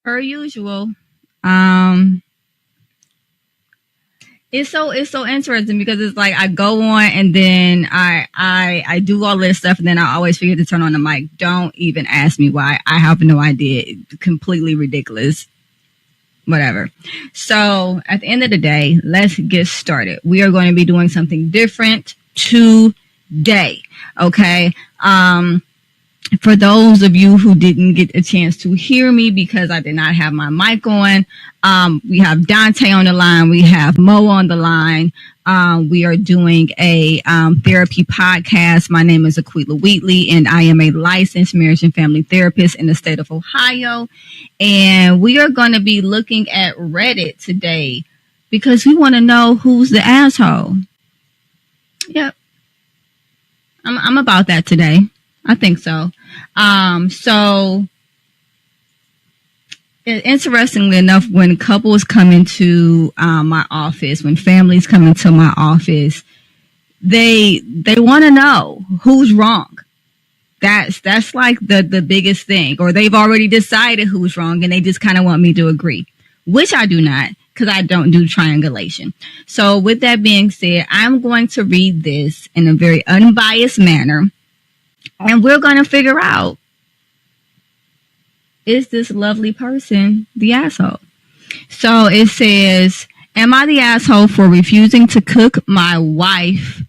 Per usual. Um, it's so interesting because it's like I go on and then I do all this stuff and then I always forget to turn on the mic. Don't even ask me why. I have no idea. It's completely ridiculous. Whatever. So at the end of the day, let's get started. We are going to be doing something different today. Okay. For those of you who didn't get a chance to hear me because I did not have my mic on, we have Dante on the line. We have Mo on the line. We are doing a therapy podcast. My name is Aquila Wheatley, and I am a licensed marriage and family therapist in the state of Ohio. And we are going to be looking at Reddit today because we want to know who's the asshole. Yep. I'm about that today. I think so. So interestingly enough, when couples come into my office, when families come into my office, they want to know who's wrong. That's like the biggest thing, or they've already decided who's wrong and they just kind of want me to agree, which I do not, because I don't do triangulation. So with that being said, I'm going to read this in a very unbiased manner. And we're going to figure out, is this lovely person the asshole? So it says, am I the asshole for refusing to cook for my wife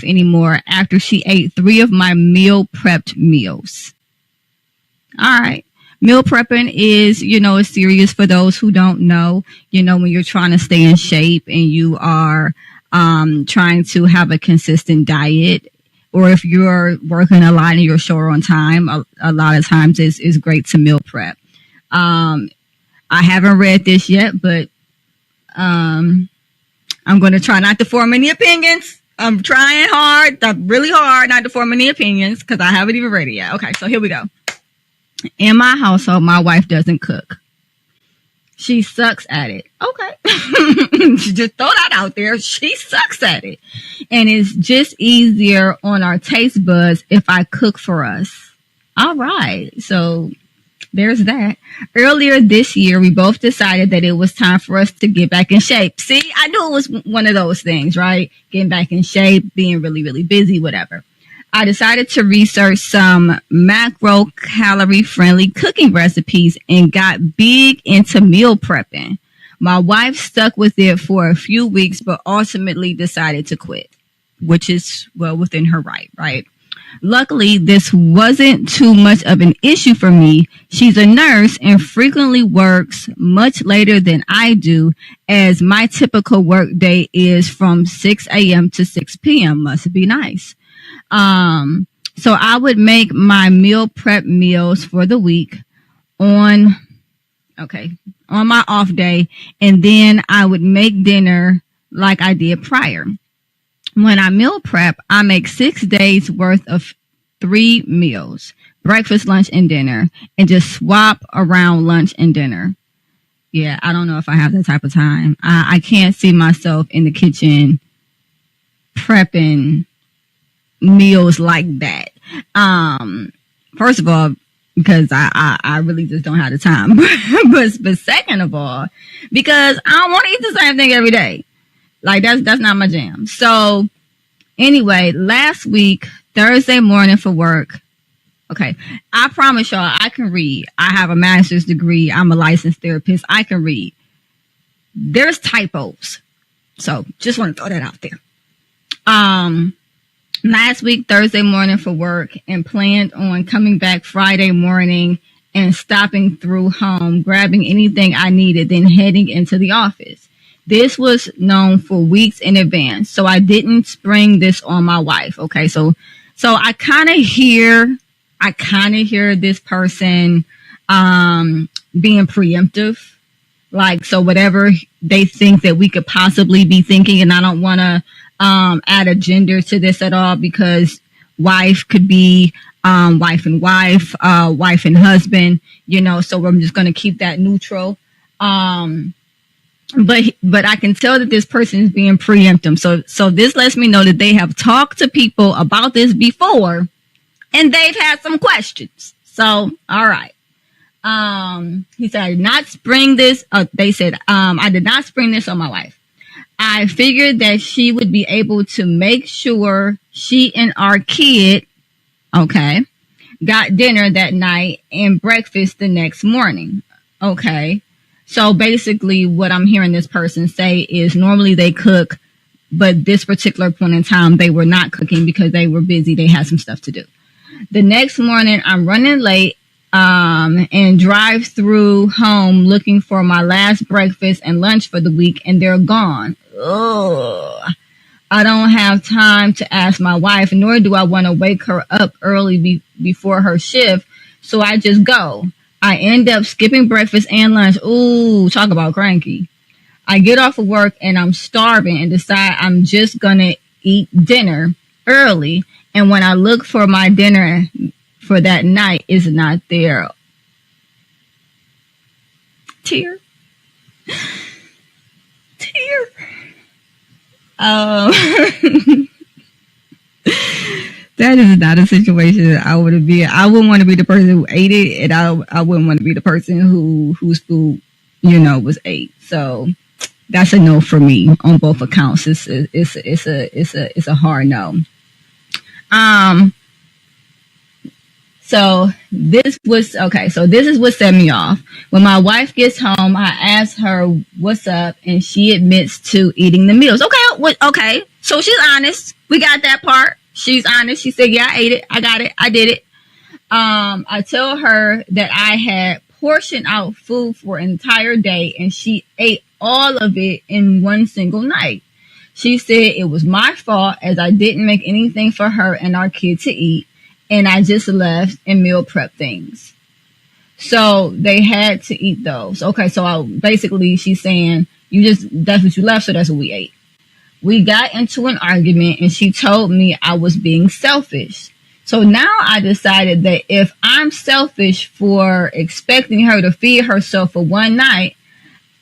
anymore after she ate 3 of my meal prepped meals? All right. Meal prepping is, is serious for those who don't know, when you're trying to stay in shape and you are trying to have a consistent diet. Or if you're working a lot and you're short on time, a lot of times it's great to meal prep. I haven't read this yet, but I'm going to try not to form any opinions. I'm trying really hard not to form any opinions because I haven't even read it yet. Okay, so here we go. In my household, my wife doesn't cook. She sucks at it. Okay. Just throw that out there. She sucks at it. And it's just easier on our taste buds if I cook for us. All right. So there's that. Earlier this year, we both decided that it was time for us to get back in shape. See, I knew it was one of those things, right? Getting back in shape, being really, really busy, whatever. I decided to research some macro calorie friendly cooking recipes and got big into meal prepping. My wife stuck with it for a few weeks, but ultimately decided to quit, which is well within her right? Luckily, this wasn't too much of an issue for me. She's a nurse and frequently works much later than I do, as my typical work day is from 6 a.m. to 6 p.m. Must be nice. So I would make my meal prep meals for the week on my off day, and then I would make dinner like I did prior. When I meal prep, I make 6 days worth of 3 meals, breakfast, lunch, and dinner, and just swap around lunch and dinner. Yeah, I don't know if I have that type of time. I can't see myself in the kitchen prepping meals like that. First of all, because I really just don't have the time. but second of all, because I don't want to eat the same thing every day. Like that's not my jam. So anyway, last week, Thursday morning for work. Okay. I promise y'all I can read. I have a master's degree. I'm a licensed therapist. I can read. There's typos. So just want to throw that out there. Last week, Thursday morning for work, and planned on coming back Friday morning and stopping through home, grabbing anything I needed, then heading into the office. This was known for weeks in advance, so I didn't spring this on my wife. Okay, so I kind of hear this person being preemptive, like, so whatever they think that we could possibly be thinking, and I don't want to add a gender to this at all, because wife could be wife and wife, wife and husband, so I'm just going to keep that neutral. But I can tell that this person is being preemptive. So this lets me know that they have talked to people about this before and they've had some questions. So, all right. He said, I did not spring this. They said, I did not spring this on my wife. I figured that she would be able to make sure she and our kid, okay, got dinner that night and breakfast the next morning. Okay. So basically what I'm hearing this person say is normally they cook, but this particular point in time, they were not cooking because they were busy. They had some stuff to do. The next morning, I'm running late and drive through home looking for my last breakfast and lunch for the week, and they're gone. Ugh. I don't have time to ask my wife, nor do I want to wake her up early before her shift, so I just go. I end up skipping breakfast and lunch. Ooh, talk about cranky. I get off of work and I'm starving and decide I'm just going to eat dinner early. And when I look for my dinner for that night, it's not there. Tear. Tear. That is not a situation that I would be. I wouldn't want to be the person who ate it, and I wouldn't want to be the person whose food, was ate. So that's a no for me on both accounts. It's a hard no. So this was okay. So this is what set me off. When my wife gets home, I ask her what's up, and she admits to eating the meals. Okay. So she's honest. We got that part. She's honest. She said, "Yeah, I ate it. I got it. I did it." I tell her that I had portioned out food for an entire day, and she ate all of it in one single night. She said it was my fault as I didn't make anything for her and our kid to eat, and I just left and meal prep things. So they had to eat those. Okay, so basically she's saying, that's what you left, so that's what we ate. We got into an argument and she told me I was being selfish. So now I decided that if I'm selfish for expecting her to feed herself for one night,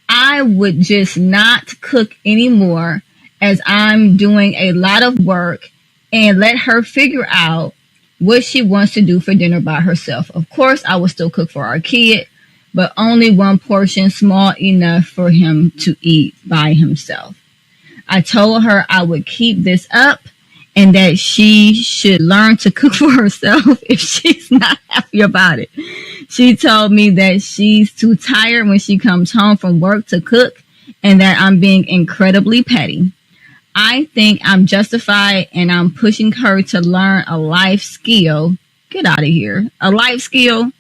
I would just not cook anymore as I'm doing a lot of work and let her figure out what she wants to do for dinner by herself. Of course, I will still cook for our kid, but only one portion, small enough for him to eat by himself. I told her I would keep this up and that she should learn to cook for herself if she's not happy about it. She told me that she's too tired when she comes home from work to cook and that I'm being incredibly petty. I think I'm justified and I'm pushing her to learn a life skill. Get out of here. A life skill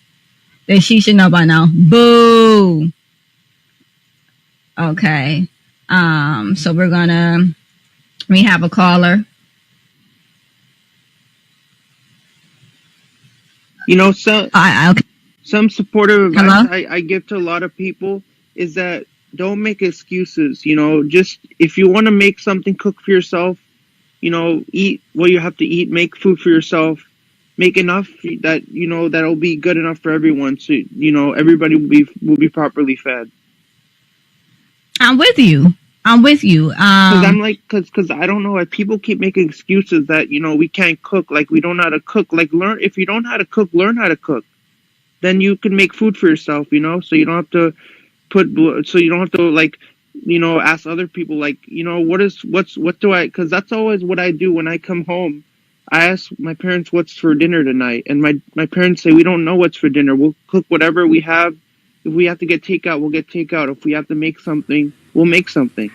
that she should know by now. Boo. Okay. So we have a caller. Some supportive advice I give to a lot of people is that don't make excuses. Just if you want to make something, cook for yourself. Eat what you have to eat. Make food for yourself. Make enough that that'll be good enough for everyone. So everybody will be properly fed. I'm with you. Because I'm like, because I don't know. Like, people keep making excuses that we can't cook. Like, we don't know how to cook. Like, learn. If you don't know how to cook, learn how to cook. Then you can make food for yourself. So you don't have to ask other people, like, what do I, because that's always what I do when I come home. I ask my parents what's for dinner tonight, and my parents say, we don't know what's for dinner. We'll cook whatever we have. If we have to get takeout, we'll get takeout. If we have to make something, we'll make something.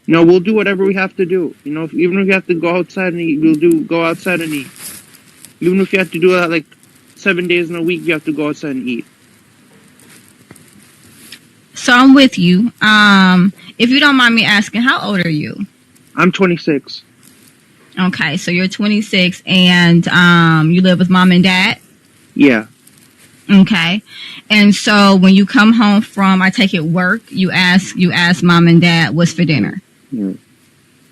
We'll do whatever we have to do. Even if we have to go outside and eat, go outside and eat. Even if you have to do that like 7 days in a week, you have to go outside and eat. So I'm with you. If you don't mind me asking, how old are you? I'm 26. Okay, so you're 26 and you live with mom and dad? Yeah. Okay. And so when you come home from, I take it, work, you ask mom and dad what's for dinner. Yeah.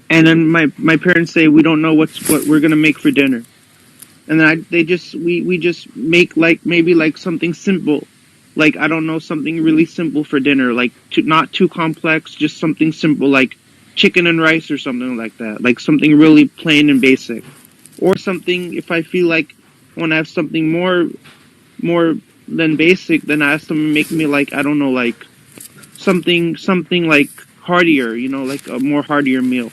And then my parents say we don't know what we're gonna make for dinner. And then we just make maybe something simple. Like, I don't know, something really simple for dinner, like not too complex, just something simple like chicken and rice or something like that. Like something really plain and basic. Or something, if I feel like I want to have something more more than basic, then I ask them to make me like, I don't know, like something like heartier, you know, like a more heartier meal,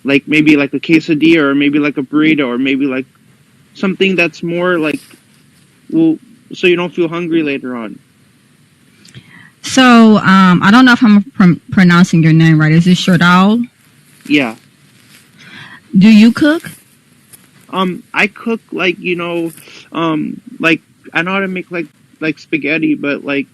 like maybe like a quesadilla, or maybe like a burrito, or maybe like something that's more like, well, so you don't feel hungry later on. So, I don't know if I'm pronouncing your name right. Is it Shardal? Yeah. Do you cook? I cook like, like I know how to make like spaghetti, but like,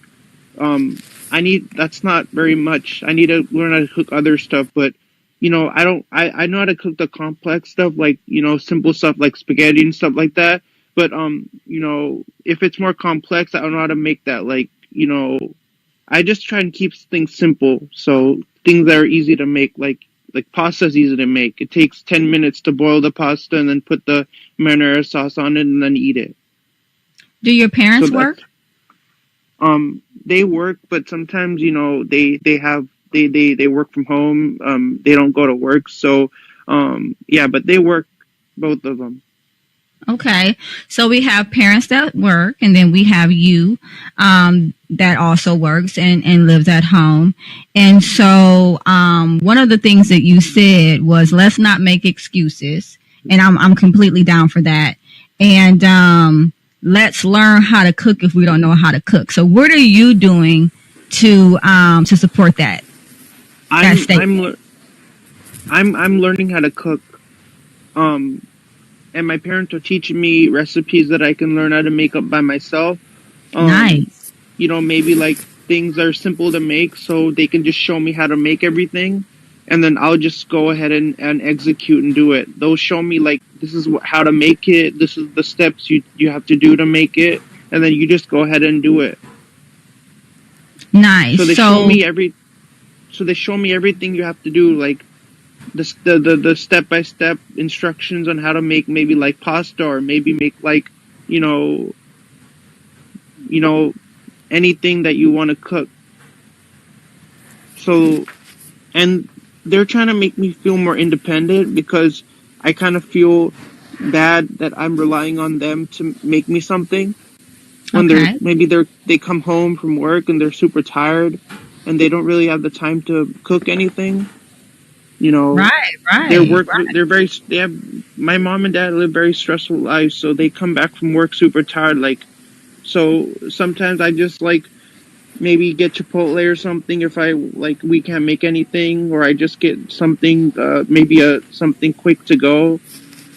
that's not very much. I need to learn how to cook other stuff, but I know how to cook the complex stuff, like, simple stuff like spaghetti and stuff like that. But, if it's more complex, I don't know how to make that. Like, I just try and keep things simple. So things that are easy to make, like pasta is easy to make. It takes 10 minutes to boil the pasta and then put the marinara sauce on it and then eat it. Do your parents work? They work, but sometimes, they work from home. They don't go to work. So, yeah, but they work, both of them. Okay. So we have parents that work, and then we have you, that also works and lives at home. And so, one of the things that you said was, let's not make excuses. And I'm completely down for that. And, let's learn how to cook if we don't know how to cook. So what are you doing to support that? I'm learning how to cook. And my parents are teaching me recipes that I can learn how to make up by myself. Nice. Maybe like things that are simple to make, so they can just show me how to make everything. And then I'll just go ahead and execute and do it. They'll show me like, this is how to make it. This is the steps you have to do to make it. And then you just go ahead and do it. Nice. So they show me everything you have to do, like the step-by-step instructions on how to make maybe like pasta, or maybe make like, anything that you want to cook. So, and they're trying to make me feel more independent, because I kind of feel bad that I'm relying on them to make me something. When they come home from work and they're super tired and they don't really have the time to cook anything. Right. My mom and dad live very stressful lives, so they come back from work super tired. Like, so sometimes I just like maybe get Chipotle or something if we can't make anything, or I just get something, something quick to go.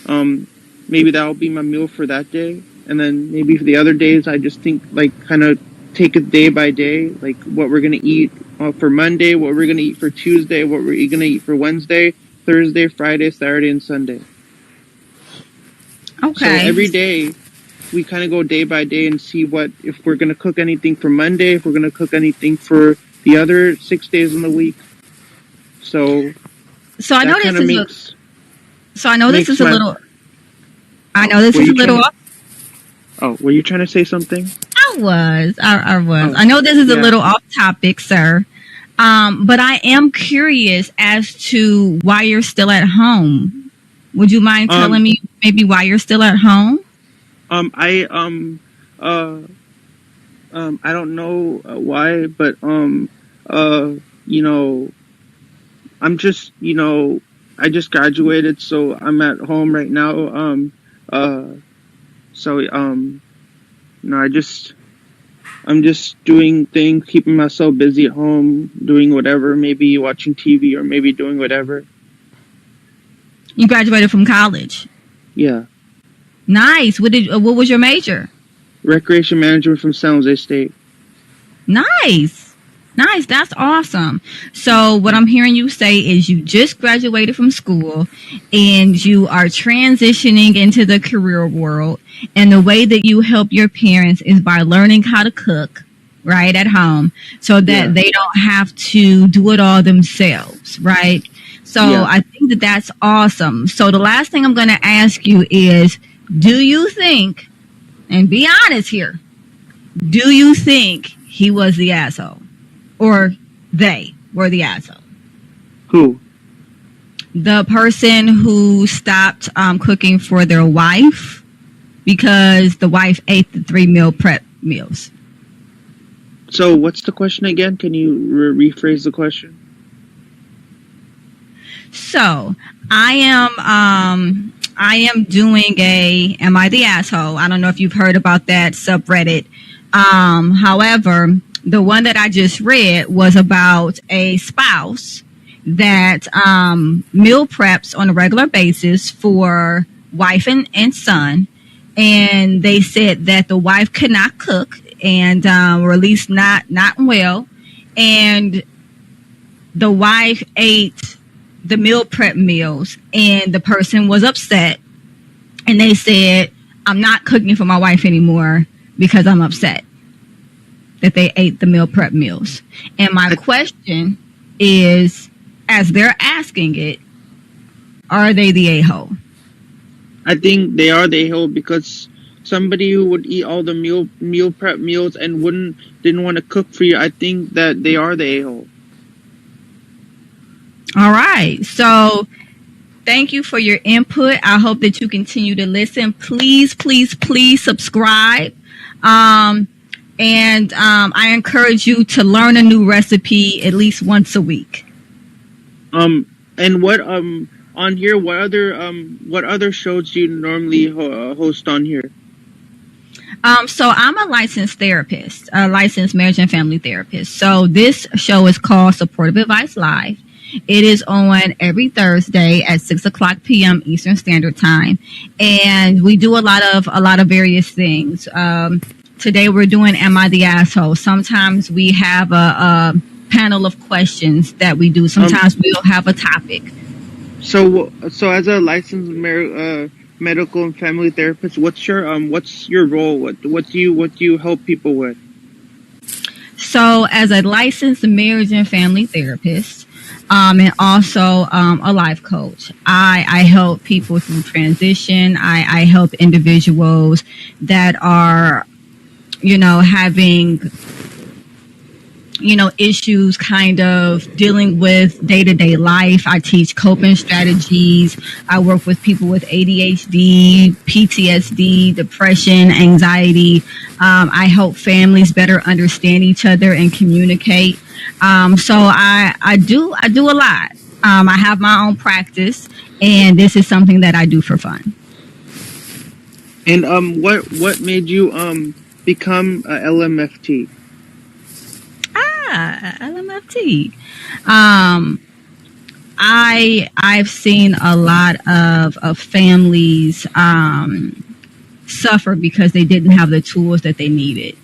Maybe that'll be my meal for that day. And then maybe for the other days, I just think kind of take it day by day, like what we're going to eat for Monday, what we're going to eat for Tuesday, what we're going to eat for Wednesday, Thursday, Friday, Saturday, and Sunday. Okay. So every day, we kind of go day by day and see if we're going to cook anything for Monday, if we're going to cook anything for the other 6 days in the week. So I know this is a little off. Oh, were you trying to say something? I was. I know this is a little off topic, sir. But I am curious as to why you're still at home. Would you mind telling me maybe why you're still at home? I don't know why, but I'm just, I just graduated, so I'm at home right now. I'm just doing things, keeping myself busy at home, doing whatever, maybe watching TV or maybe doing whatever. You graduated from college? Yeah. Nice. What was your major? Recreation management from San Jose State. Nice. That's awesome. So what I'm hearing you say is you just graduated from school and you are transitioning into the career world. And the way that you help your parents is by learning how to cook right at home so that they don't have to do it all themselves. Right. So I think that that's awesome. So the last thing I'm going to ask you is, do you think, and be honest here, do you think he was the asshole? Or they were the asshole? Who? The person who stopped cooking for their wife because the wife ate the 3 meal prep meals. So what's the question again? Can you rephrase the question? So I am doing a Am I the Asshole? I don't know if you've heard about that subreddit. However, the one that I just read was about a spouse that meal preps on a regular basis for wife and son. And they said that the wife could not cook and or at least not well. And the wife ate the meal prep meals and the person was upset, and they said, I'm not cooking for my wife anymore because I'm upset that they ate the meal prep meals. And my question is, as they're asking it, are they the a-hole? I think they are the a-hole, because somebody who would eat all the meal prep meals and didn't want to cook for you, I think that they are the a-hole. All right. So thank you for your input. I hope that you continue to listen. Please, please, please subscribe. And I encourage you to learn a new recipe at least once a week. And what on here, what other shows do you normally host on here? So I'm a licensed therapist, a licensed marriage and family therapist. So this show is called Supportive Advice Live. It is on every Thursday at 6:00 p.m. Eastern Standard Time, and we do a lot of various things. Today we're doing Am I the Asshole? Sometimes we have a panel of questions that we do. Sometimes we'll have a topic. So as a licensed medical and family therapist, what's your role? What do you help people with? So as a licensed marriage and family therapist, and also a life coach, I help people through transition. I help individuals that are, having, issues kind of dealing with day-to-day life. I teach coping strategies. I work with people with ADHD, PTSD, depression, anxiety. I help families better understand each other and communicate. So I do a lot. I have my own practice, and this is something that I do for fun. And what made you become a LMFT? LMFT. I've seen a lot of families suffer because they didn't have the tools that they needed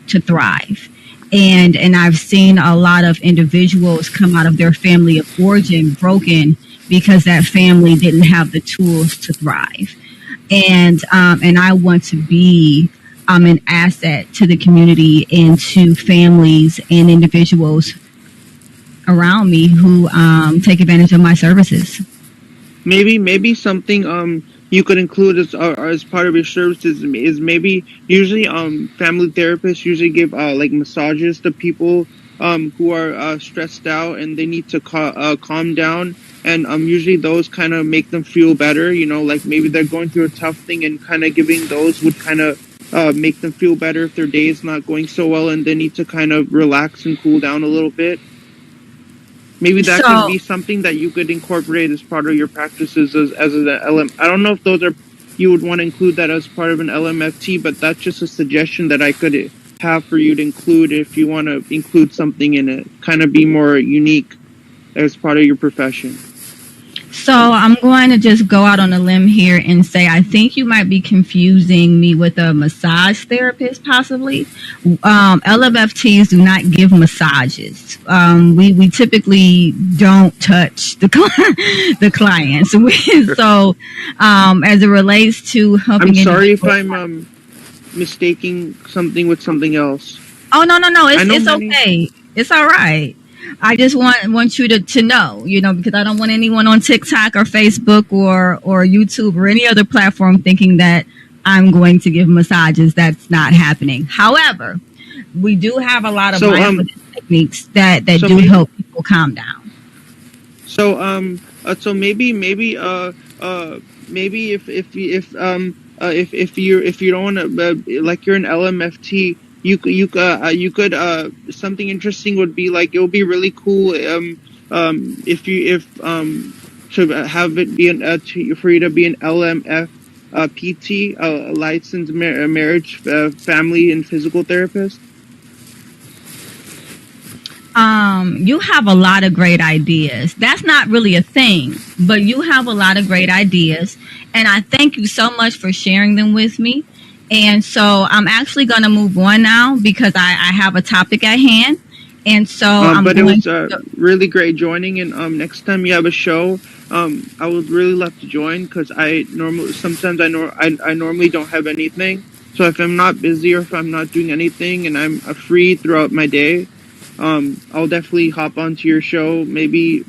to thrive. And I've seen a lot of individuals come out of their family of origin broken because that family didn't have the tools to thrive. And I want to be an asset to the community and to families and individuals around me who take advantage of my services. Maybe something you could include as part of your services is maybe usually family therapists usually give like massages to people who are stressed out and they need to calm down, and usually those kind of make them feel better. Like maybe they're going through a tough thing, and kind of giving those would kind of make them feel better if their day is not going so well and they need to kind of relax and cool down a little bit. Maybe that could be something that you could incorporate as part of your practices as an LM. I don't know if you would want to include that as part of an LMFT, but that's just a suggestion that I could have for you to include if you want to include something in it. Kind of be more unique as part of your profession. So I'm going to just go out on a limb here and say I think you might be confusing me with a massage therapist, possibly. LMFTs do not give massages. We typically don't touch the clients. So as it relates to helping, I'm sorry if I'm mistaking something with something else. Oh no, it's okay. It's all right. I just want you to know, because I don't want anyone on TikTok or Facebook or YouTube or any other platform thinking that I'm going to give massages. That's not happening. However, we do have a lot of mindfulness techniques that do help people calm down. So maybe if if you don't want to, like you're an LMFT, you could something interesting would be like, it would be really cool if to have it be for you to be an LMF PT, a licensed marriage, family, and physical therapist. You have a lot of great ideas. That's not really a thing, but you have a lot of great ideas. And I thank you so much for sharing them with me. And so I'm actually going to move on now because I have a topic at hand. And so but it was really great joining. And next time you have a show, I would really love to join, because I normally don't have anything. So if I'm not busy or if I'm not doing anything and I'm free throughout my day, I'll definitely hop onto your show. Maybe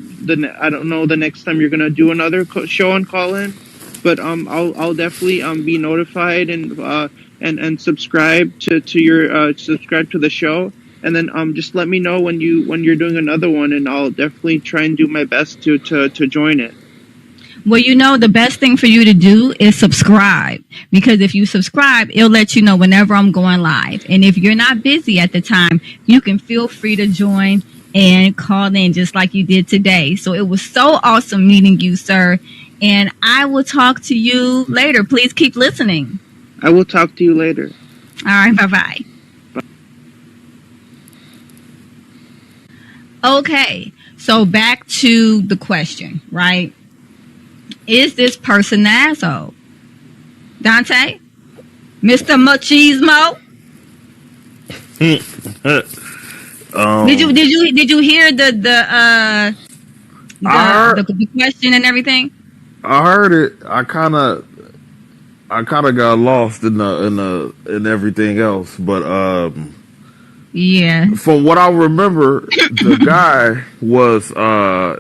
I don't know the next time you're gonna do another show on Call-In, but I'll definitely be notified and subscribe to your subscribe to the show, and then just let me know when you're doing another one, and I'll definitely try and do my best to join it. Well, the best thing for you to do is subscribe, because if you subscribe, it'll let you know whenever I'm going live. And if you're not busy at the time, you can feel free to join and call in just like you did today. So it was so awesome meeting you, sir. And I will talk to you later. Please keep listening. I will talk to you later. All right. Bye-bye. Okay. So back to the question, right? Is this person the asshole? Dante? Mr. Machismo? Did you hear the question and everything? I heard it. I kind of got lost in everything else, but yeah. From what I remember, the guy was the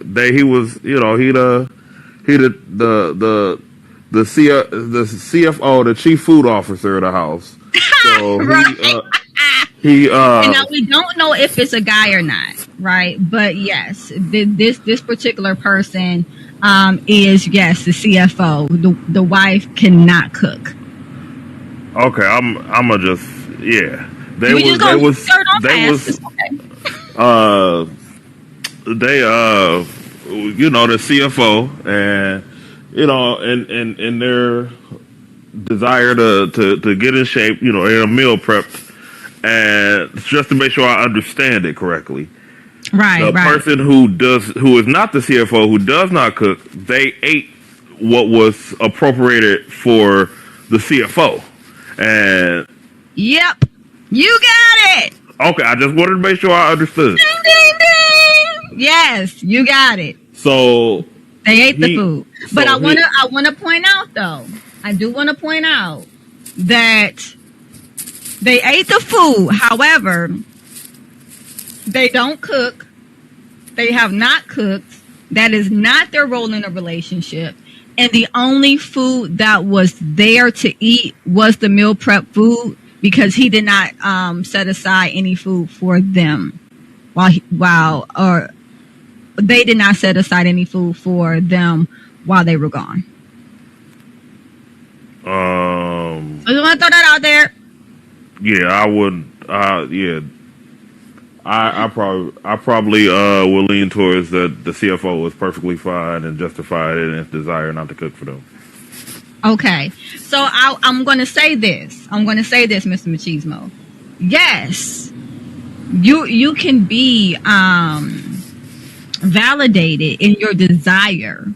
CFO, the chief food officer of the house. So right. And now we don't know if it's a guy or not, right? But yes, this particular person is the CFO. The wife cannot cook. Okay, I'm gonna just the CFO, and in their desire to get in shape, in a meal prep, and just to make sure I understand it correctly. Right. The person who is not the CFO, who does not cook, they ate what was appropriated for the CFO. And yep, you got it. Okay, I just wanted to make sure I understood. Ding, ding, ding. Yes, you got it. So they ate the food. But I wanna point out though. I do want to point out that they ate the food. However, they don't cook. They have not cooked. That is not their role in a relationship. And the only food that was there to eat was the meal prep food, because he did not set aside any food for them or they did not set aside any food for them while they were gone. I just want to throw that out there. Yeah, I would. I probably will lean towards that the CFO was perfectly fine and justified in his desire not to cook for them. Okay, so I'm going to say this. Mr. Machismo. Yes, you can be validated in your desire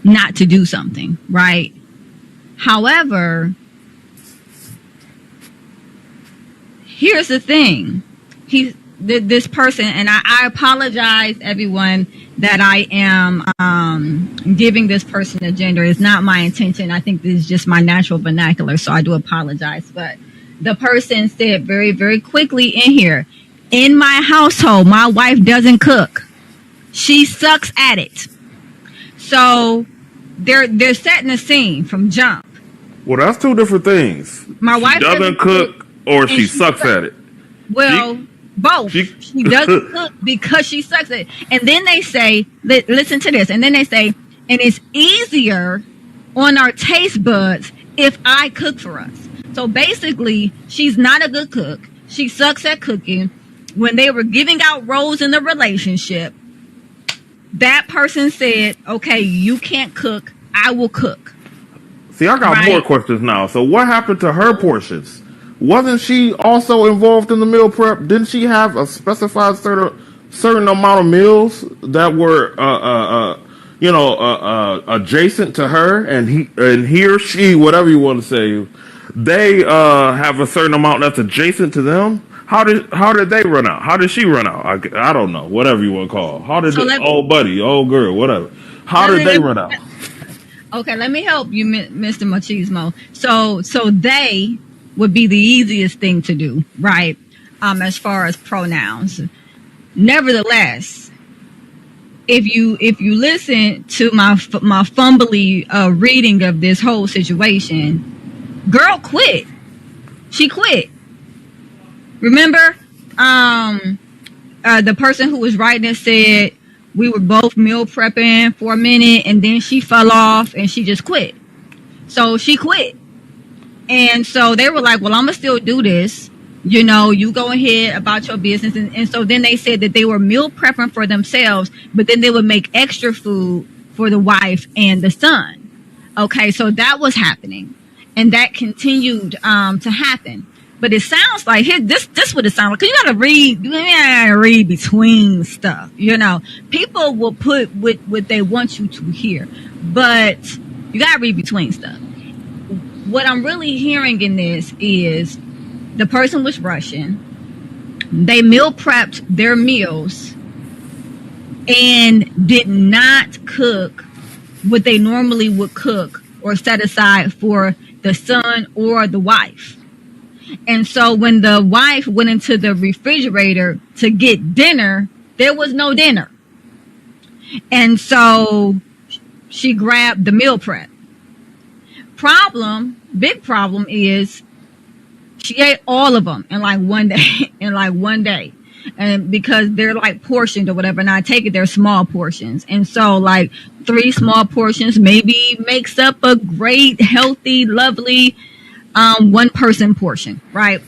not to do something, right? However, here's the thing. This person, and I apologize, everyone, that I am giving this person a gender. It's not my intention. I think this is just my natural vernacular, so I do apologize. But the person said very, very quickly in here, in my household, my wife doesn't cook. She sucks at it. So they're setting a scene from jump. Well, that's two different things. My wife doesn't cook, or she sucks at it. Well, both. She doesn't cook because she sucks at it. And then they say, listen to this. And then they say, and it's easier on our taste buds if I cook for us. So basically, she's not a good cook. She sucks at cooking. When they were giving out roles in the relationship, that person said, okay, you can't cook, I will cook. See, I got more questions now. So what happened to her portions? Wasn't she also involved in the meal prep? Didn't she have a specified certain amount of meals that were adjacent to her, and he or she, whatever you want to say, they have a certain amount that's adjacent to them? How did they run out? How did she run out? I don't know. Whatever you want to call it. How did old buddy, old girl, whatever? How did they run out? Okay, let me help you, Mr. Machismo. So they would be the easiest thing to do, right? As far as pronouns. Nevertheless, if you listen to my fumbly reading of this whole situation, girl quit. She quit. Remember, the person who was writing it said we were both meal prepping for a minute, and then she fell off and she just quit. So she quit. And so they were like, well, I'm going to still do this. You know, you go ahead about your business. And so then they said that they were meal prepping for themselves, but then they would make extra food for the wife and the son. Okay, so that was happening. And that continued to happen. But it sounds like this what it sounds like. Cause you gotta read between stuff. You know, people will put what they want you to hear, but you gotta read between stuff. What I'm really hearing in this is the person was Russian. They meal prepped their meals and did not cook what they normally would cook or set aside for the son or the wife. And so when the wife went into the refrigerator to get dinner, there was no dinner. And so she grabbed the meal prep. Big problem is she ate all of them in like one day. And because they're like portioned or whatever, and I take it they're small portions. And so like 3 small portions maybe makes up a great, healthy, lovely one person portion, right?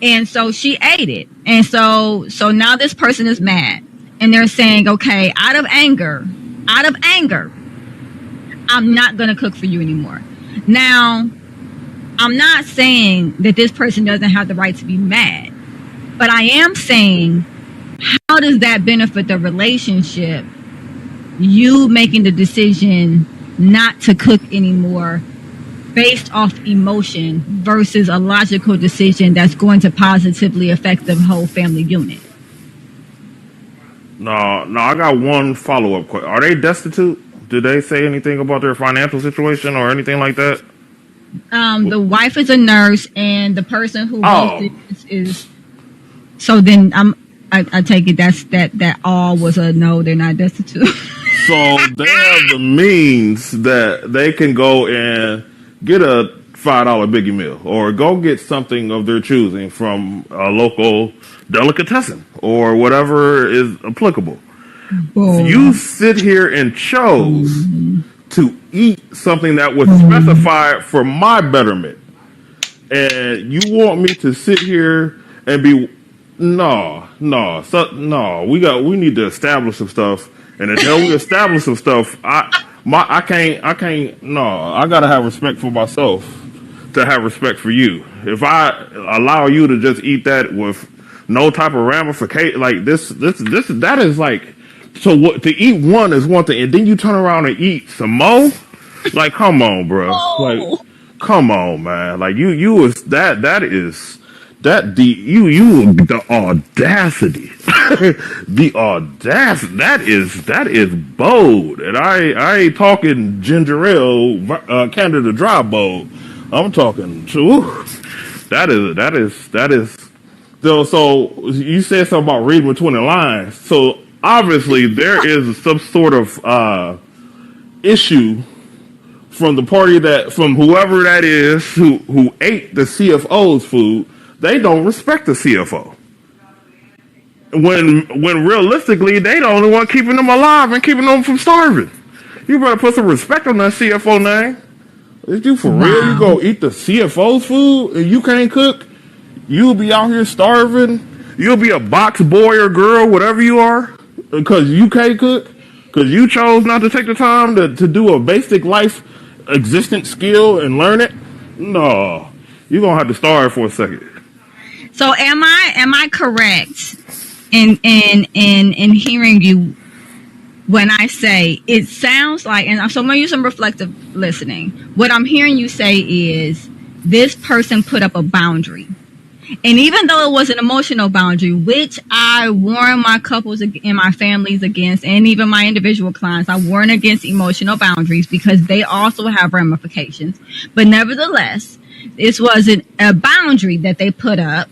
And so she ate it. And so now this person is mad. And they're saying, okay, out of anger, I'm not going to cook for you anymore. Now, I'm not saying that this person doesn't have the right to be mad. But I am saying, how does that benefit the relationship? You making the decision not to cook anymore based off emotion versus a logical decision that's going to positively affect the whole family unit. No, I got one follow-up question. Are they destitute? Did they say anything about their financial situation or anything like that? The wife is a nurse, and the person who is. So then I take it that all was a no. They're not destitute. So they have the means that they can go and get a $5 biggie meal or go get something of their choosing from a local delicatessen or whatever is applicable. You sit here and chose to eat something that was specified for my betterment, and you want me to sit here and be no. We need to establish some stuff, and until we establish some stuff, I can't. No, I gotta have respect for myself to have respect for you. If I allow you to just eat that with no type of ramification, like this, that is like. So what? To eat one is one thing, and then you turn around and eat some more. Like, come on, bro. Like, come on, man. Like, you was that is that the audacity, the audacity. That is bold, and I ain't talking ginger ale, Canada Dry bold. I'm talking to that is. So you said something about reading between the lines. So obviously there is some sort of issue from the party from whoever that is who ate the CFO's food. They don't respect the CFO. When realistically they the only one keeping them alive and keeping them from starving. You better put some respect on that CFO name. Is you for real? You Wow. go eat the CFO's food and you can't cook? You'll be out here starving. You'll be a box boy or girl, whatever you are, because you can't cook. Because you chose not to take the time to do a basic life existence skill and learn it. No, you're gonna have to starve for a second. So am I correct in hearing you when I say it sounds like, and so I'm gonna use some reflective listening. What I'm hearing you say is this person put up a boundary. And even though it was an emotional boundary, which I warn my couples and my families against, and even my individual clients, I warn against emotional boundaries because they also have ramifications. But nevertheless, this wasn't a boundary that they put up,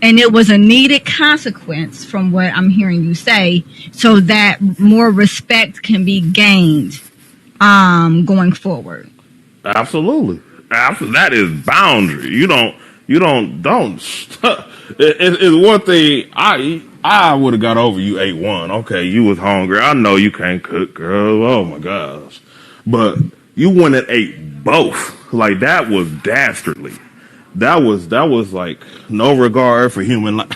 and it was a needed consequence from what I'm hearing you say, so that more respect can be gained going forward. Absolutely. That is boundary. Don't. It's one thing. I would have got over you ate one. Okay, you was hungry. I know you can't cook, girl. Oh my gosh. But you went and ate both. Like, that was dastardly. That was like no regard for human life.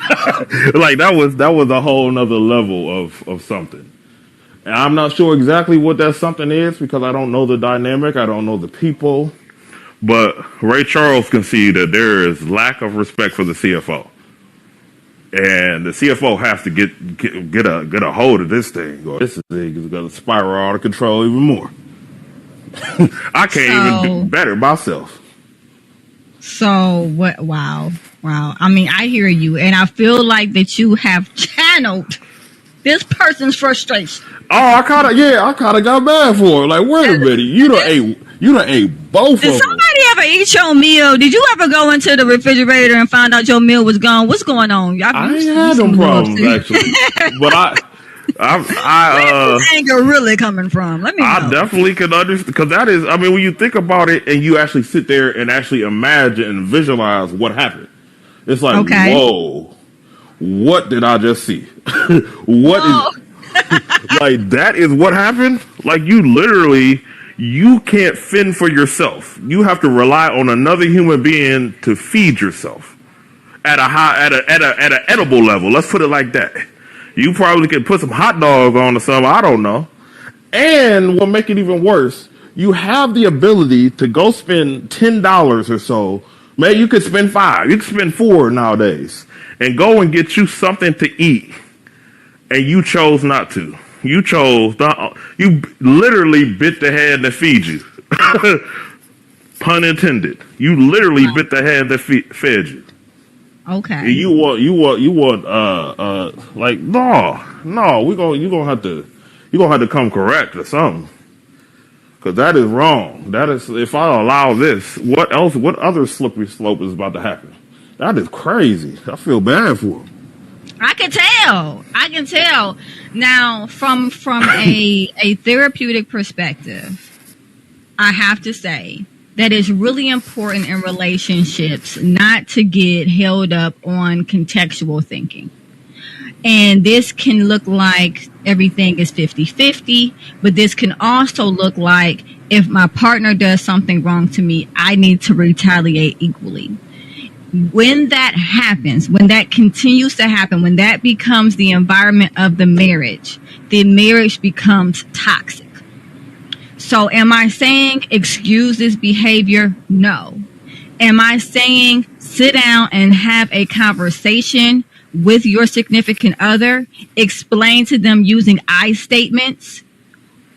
Like, that was a whole nother level of something. And I'm not sure exactly what that something is because I don't know the dynamic. I don't know the people. But Ray Charles can see that there is lack of respect for the CFO, and the CFO has to get a hold of this thing, or this thing is going to spiral out of control even more. I can't even do better myself. So what? Wow. I mean, I hear you, and I feel like that you have channeled this person's frustration. Oh, I kind of got mad for it. Like, wait a minute, you done ate both Did of them. somebody ever eat your meal? Did you ever go into the refrigerator and find out your meal was gone? What's going on? I ain't had them problems actually, but where's this anger really coming from? Let me know. I definitely can understand, because that is, I mean, when you think about it and you actually sit there and actually imagine and visualize what happened, it's like, Okay. whoa, what did I just see? What is like, that is what happened? Like, you can't fend for yourself. You have to rely on another human being to feed yourself at an edible level. Let's put it like that. You probably could put some hot dogs on or something. I don't know. And what make it even worse, you have the ability to go spend $10 or so. Maybe you could spend $5. You could spend $4 nowadays and go and get you something to eat. And you chose not to. You chose not. You literally bit the hand that feeds you. Pun intended. You literally bit the hand that fed you. Okay. You want like, no, you're gonna have to come correct or something. Cause that is wrong. That is, if I allow this, what other slippery slope is about to happen? That is crazy. I feel bad for him. I can tell. Now, from a therapeutic perspective, I have to say that it's really important in relationships not to get held up on contextual thinking. And this can look like everything is 50-50, but this can also look like if my partner does something wrong to me, I need to retaliate equally. When that happens, when that continues to happen, when that becomes the environment of the marriage becomes toxic. So am I saying excuse this behavior? No. Am I saying sit down and have a conversation with your significant other, explain to them using I statements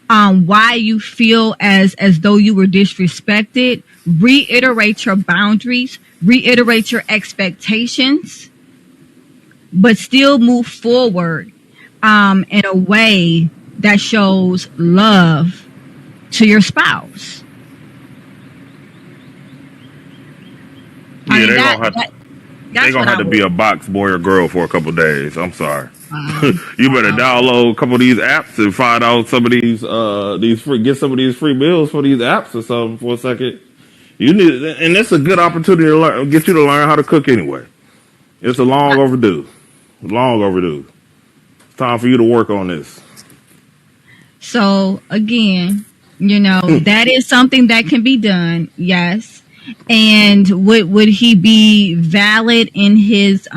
why you feel as though you were disrespected, reiterate your boundaries, reiterate your expectations, but still move forward in a way that shows love to your spouse. Yeah, they're gonna have to be a box boy or girl for a couple days. I'm sorry. You better download a couple of these apps and find out some of these get some of these free meals for these apps or something for a second. You need, and it's a good opportunity to get you to learn how to cook anyway. It's long overdue. It's time for you to work on this. So again, You know, that is something that can be done. Yes. And would he be valid in his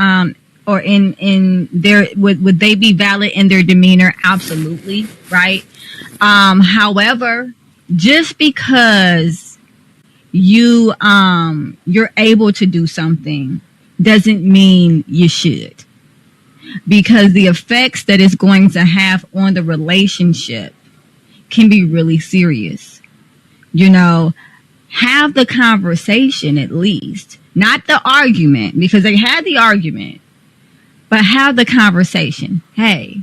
or in their would they be valid in their demeanor? Absolutely, right? However, just because you're able to do something doesn't mean you should, because the effects that it's going to have on the relationship can be really serious. You know, have the conversation at least, not the argument, because they had the argument, but have the conversation. Hey,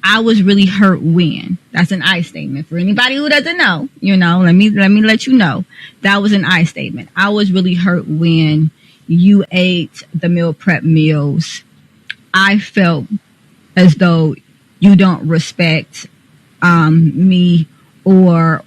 I was really hurt when. That's an I statement for anybody who doesn't know. You know, let me let you know that was an I statement. I was really hurt when you ate the meal prep meals. I felt as though you don't respect me or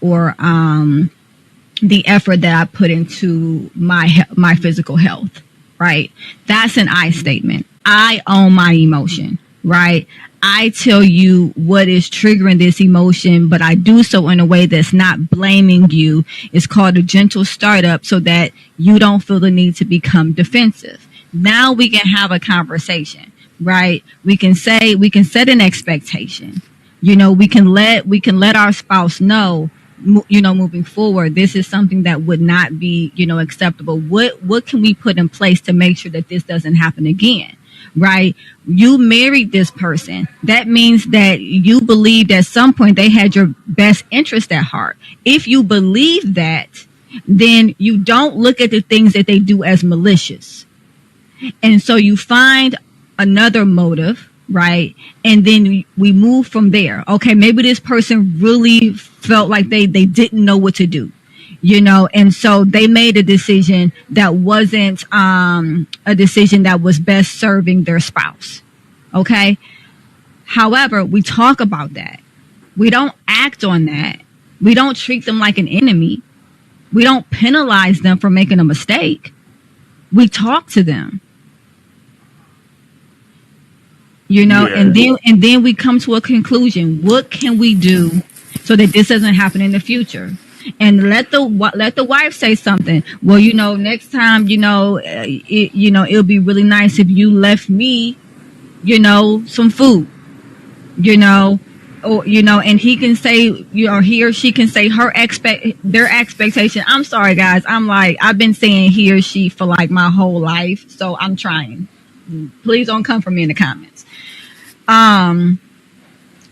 the effort that I put into my physical health, right? That's an I statement. I own my emotion, right? I tell you what is triggering this emotion, but I do so in a way that's not blaming you. It's called a gentle startup so that you don't feel the need to become defensive. Now we can have a conversation, right? We can set an expectation. You know, we can let our spouse know, you know, moving forward, this is something that would not be, you know, acceptable. What can we put in place to make sure that this doesn't happen again? Right? You married this person. That means that you believed at some point they had your best interest at heart. If you believe that, then you don't look at the things that they do as malicious. And so you find another motive, right? And then we move from there. Okay, maybe this person really felt like they didn't know what to do, you know, and so they made a decision that wasn't a decision that was best serving their spouse. Okay. However, we talk about that. We don't act on that. We don't treat them like an enemy. We don't penalize them for making a mistake. We talk to them. You know, yeah. and then we come to a conclusion. What can we do so that this doesn't happen in the future? And let the wife say something. Well, you know, next time, you know, it'll be really nice if you left me, you know, some food, you know, or you know, and he can say, you know, he or she can say their expectation. I'm sorry, guys. I've been saying he or she for like my whole life, so I'm trying. Please don't come for me in the comments.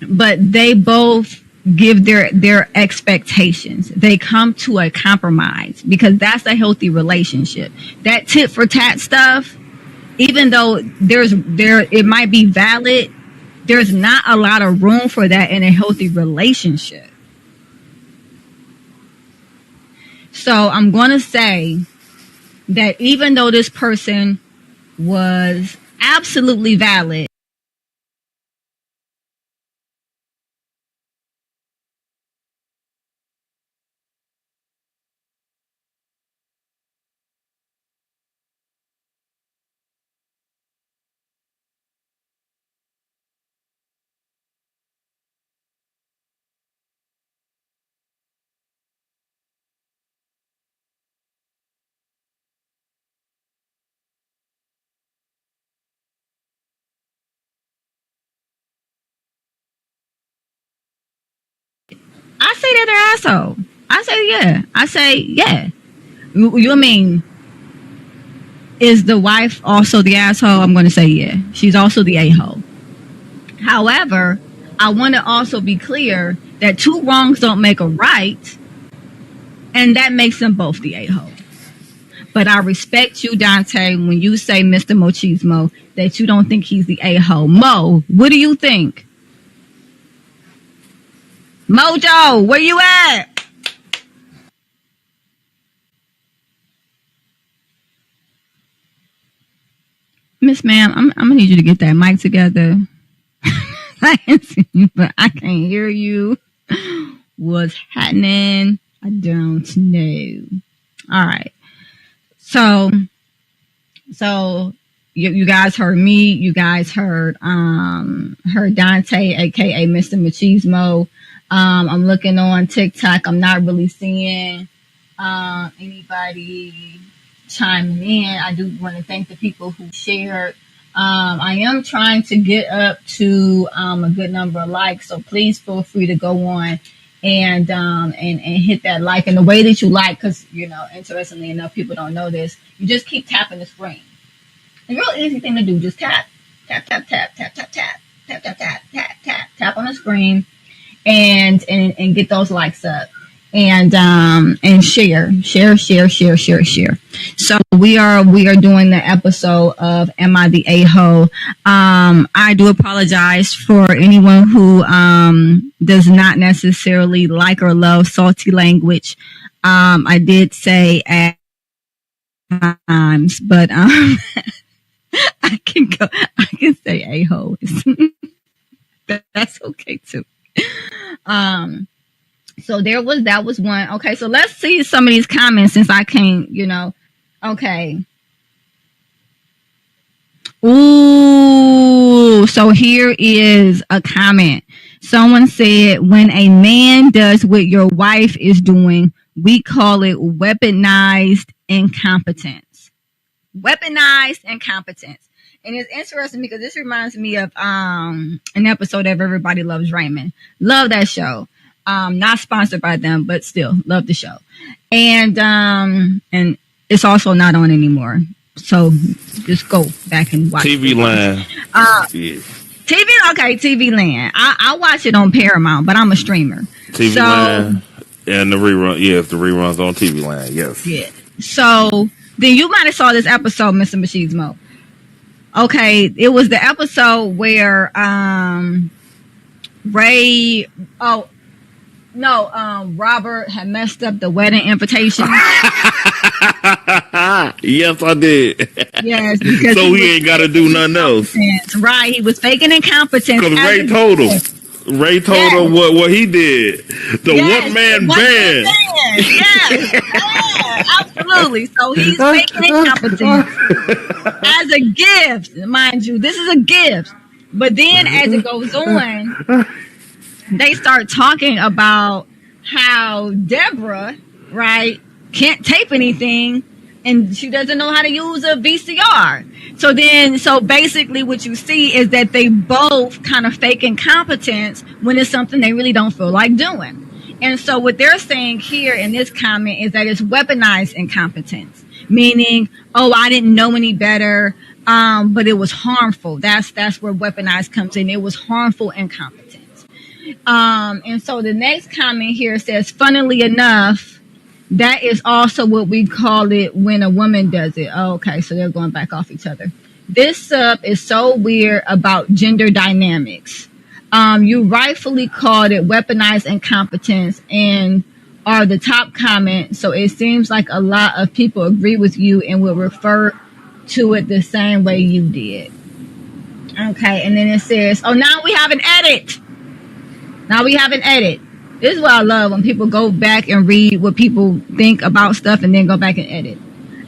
But they both give their expectations. They come to a compromise because that's a healthy relationship. That tit for tat stuff, even though it might be valid, there's not a lot of room for that in a healthy relationship. So I'm going to say that even though this person was absolutely valid, I say that they're asshole. I say yeah. I say yeah. You mean, is the wife also the asshole? I'm going to say yeah. She's also the a-hole. However, I want to also be clear that two wrongs don't make a right, and that makes them both the a-hole. But I respect you, Dante, when you say Mr. Mochismo, that you don't think he's the a-hole. Mo, what do you think? Mojo, where you at? Miss Ma'am, I'm gonna need you to get that mic together. I can see you, but I can't hear you. What's happening? I don't know. All right. So you guys heard me. You guys heard Dante, aka Mr. Machismo. I'm looking on TikTok. I'm not really seeing anybody chiming in. I do want to thank the people who shared. I am trying to get up to a good number of likes, so please feel free to go on and hit that like. And the way that you like, because interestingly enough, people don't know this. You just keep tapping the screen. It's a real easy thing to do. Just tap, tap, tap, tap, tap, tap, tap, tap, tap, tap, tap, tap, tap on the screen, and get those likes up. And share. So we are doing the episode of Am I the A-hole? I do apologize for anyone who does not necessarily like or love salty language. I did say at times, but I can say a-hole. That's okay too. So that was one. Okay, so let's see some of these comments since I can't, Okay. Ooh, so here is a comment. Someone said, when a man does what your wife is doing, we call it weaponized incompetence. Weaponized incompetence. And it's interesting because this reminds me of an episode of Everybody Loves Raymond. Love that show. Not sponsored by them, but still love the show. And it's also not on anymore. So just go back and watch TV Land. TV Land. I watch it on Paramount, but I'm a streamer. TV Land and the rerun. Yes, the reruns on TV Land. Yes. Yeah. So then you might have saw this episode, Mr. Machismo. Okay, it was the episode where Robert had messed up the wedding invitation. Yes, I did. Yes, because so he ain't got to do nothing else. Right, he was faking incompetence. Because Ray told him. Ray told him what he did. The one-man band. Yes, absolutely. So he's faking incompetence as a gift, mind you. This is a gift. But then as it goes on, they start talking about how Deborah, right, can't tape anything and she doesn't know how to use a VCR. So basically what you see is that they both kind of fake incompetence when it's something they really don't feel like doing. And so what they're saying here in this comment is that it's weaponized incompetence, meaning, oh, I didn't know any better, but it was harmful. That's where weaponized comes in. It was harmful incompetence. And so the next comment here says, funnily enough, that is also what we call it when a woman does it. Oh, okay, so they're going back off each other. This sub is so weird about gender dynamics. You rightfully called it weaponized incompetence and are the top comment. So it seems like a lot of people agree with you and will refer to it the same way you did. Okay, and then it says, oh, now we have an edit. This is what I love when people go back and read what people think about stuff and then go back and edit.